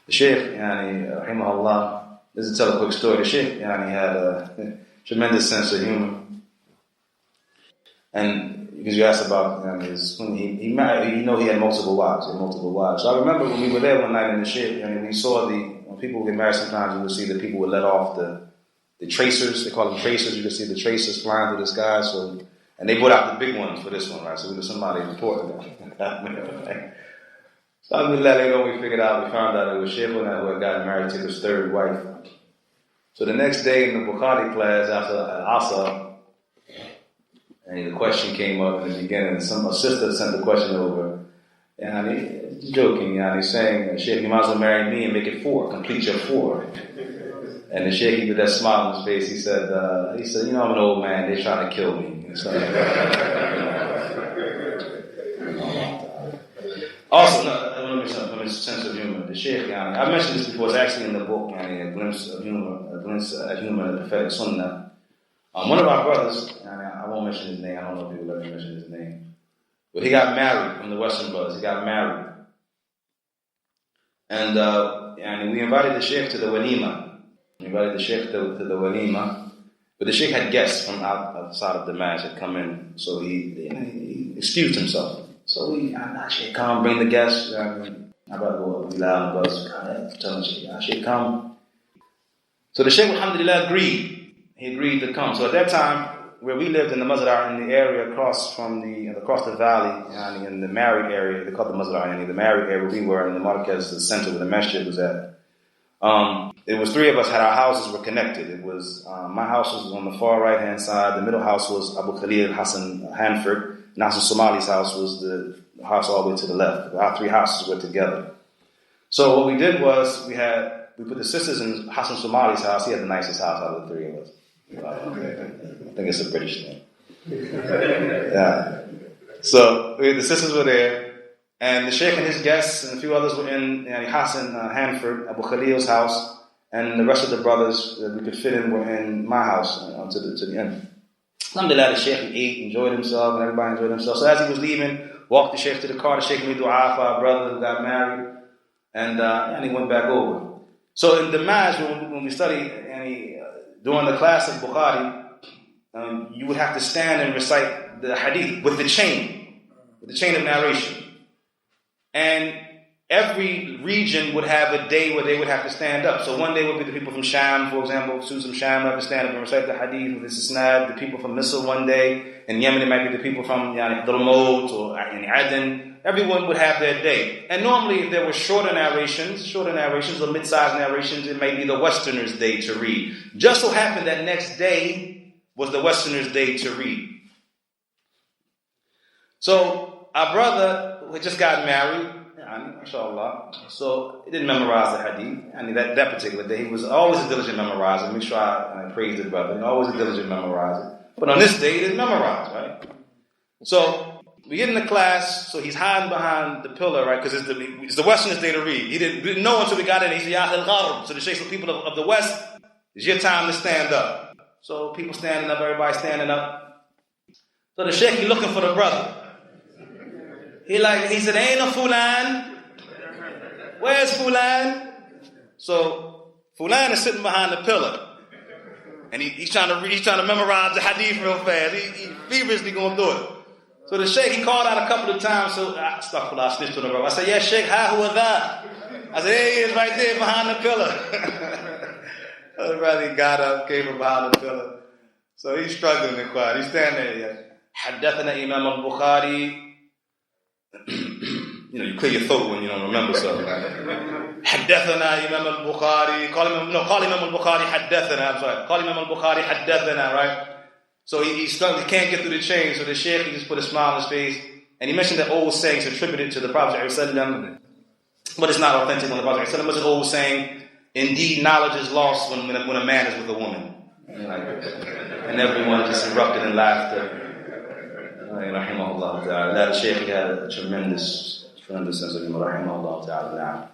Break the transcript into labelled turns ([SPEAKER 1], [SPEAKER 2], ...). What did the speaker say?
[SPEAKER 1] The Shaykh, rahimahullah, this is to tell a quick story. The Shaykh had a tremendous sense of humor. And because you asked about when he married, he had multiple wives. So I remember when we were there one night in the Shaykh, we saw when people get married sometimes you would see that people would let off the tracers. They call them tracers. You could see the tracers flying through the sky. And they brought out the big ones for this one, right? So we knew somebody important. So we figured out, we found out it was Shaykh who had gotten married to his third wife. So the next day in the Bukhari class after Asa, and the question came up in the beginning, a sister sent the question over, and he's joking, he's saying, Shaykh, you might as well marry me and make it 4, complete your 4. And the Shaykh, with that smile on his face, he said, I'm an old man, they're trying to kill me. Also, from his sense of humor, the Shaykh, I mentioned this before, it's actually in the book, a glimpse at humor in the prophetic sunnah. One of our brothers, I won't mention his name, I don't know if people let me mention his name, but he got married from the Western brothers, he got married. And we invited the Shaykh to the walima. But the Shaykh had guests from outside of the mass had come in, so he excused himself. So Shaykh, come, bring the guests. I better go be loud on the bus. Tell him, Shaykh, come. So the Shaykh, alhamdulillah, agreed. He agreed to come. So at that time, where we lived in the Mazar, in the area across the valley, in the married area, they called the Mazar, the married area where we were in the Markaz, the center where the masjid was at. It was 3 of us our houses were connected. It was, my house was on the far right hand side, the middle house was Abul-Hasan Hanford, and Hassan Somali's house was the house all the way to the left. Our 3 houses were together. So what we did was, we put the sisters in Hassan Somali's house. He had the nicest house out of the 3 of us. I think it's a British thing. Yeah. So the sisters were there. And the Shaykh and his guests and a few others were in Hassan Hanford, Abu Khalil's house, and the rest of the brothers that we could fit in were in my house to the end. Alhamdulillah, the Shaykh ate, enjoyed himself, and everybody enjoyed themselves. So as he was leaving, walked the Shaykh to the car. The Shaykh made dua for our brother who got married, and he went back over. So in the Maj, when we study, during the class of Bukhari, you would have to stand and recite the hadith with the chain of narration. And every region would have a day where they would have to stand up. So one day would be the people from Sham, for example, Susan Sham would have to stand up and recite the hadith with his isnad. The people from Misr one day. In Yemen it might be the people from Dulmot or in Aden. Everyone would have their day. And normally if there were shorter narrations or mid-sized narrations, it might be the Westerners' day to read. Just so happened that next day was the Westerners' day to read. So our brother who had just got married, mashallah, so he didn't memorize the hadith. That particular day, he was always a diligent memorizer. Make sure I praise the brother. Always a diligent memorizer. But on this day, he didn't memorize, right? So we get in the class, so he's hiding behind the pillar, right? Because it's the Westerners' day to read. He didn't know until we got in. He said, Ya al-Gharb. So the Shaykh, people of the West, it's your time to stand up. So people standing up, everybody standing up. So the Shaykh, he looking for the brother. He said, ain't no Fulan. Where's Fulan? So Fulan is sitting behind the pillar. And he's trying to memorize the hadith real fast. He's feverishly going through it. So the Shaykh, he called out a couple of times. So I snitched to the brother. I said, yeah, Shaykh, who was that? I said, there he is right there behind the pillar. So the brother, he got up, came from behind the pillar. So he's struggling in quiet. He's standing there. Yeah. Haddathana Imam al-Bukhari. You clear your throat when you don't remember something. Haddathana Imam al-Bukhari. Call Imam al-Bukhari haddathana. I'm sorry. Call Imam al-Bukhari haddathana, right? So he can't get through the chain. So the Shaykh, he just put a smile on his face. And he mentioned that old sayings attributed to the Prophet ﷺ, but it's not authentic on the Prophet ﷺ. It's an old saying, indeed knowledge is lost when a man is with a woman. And everyone just erupted in laughter. Rahimahullah ta'ala. That Shaykh had a tremendous sense of humor. Rahimahullah ta'ala.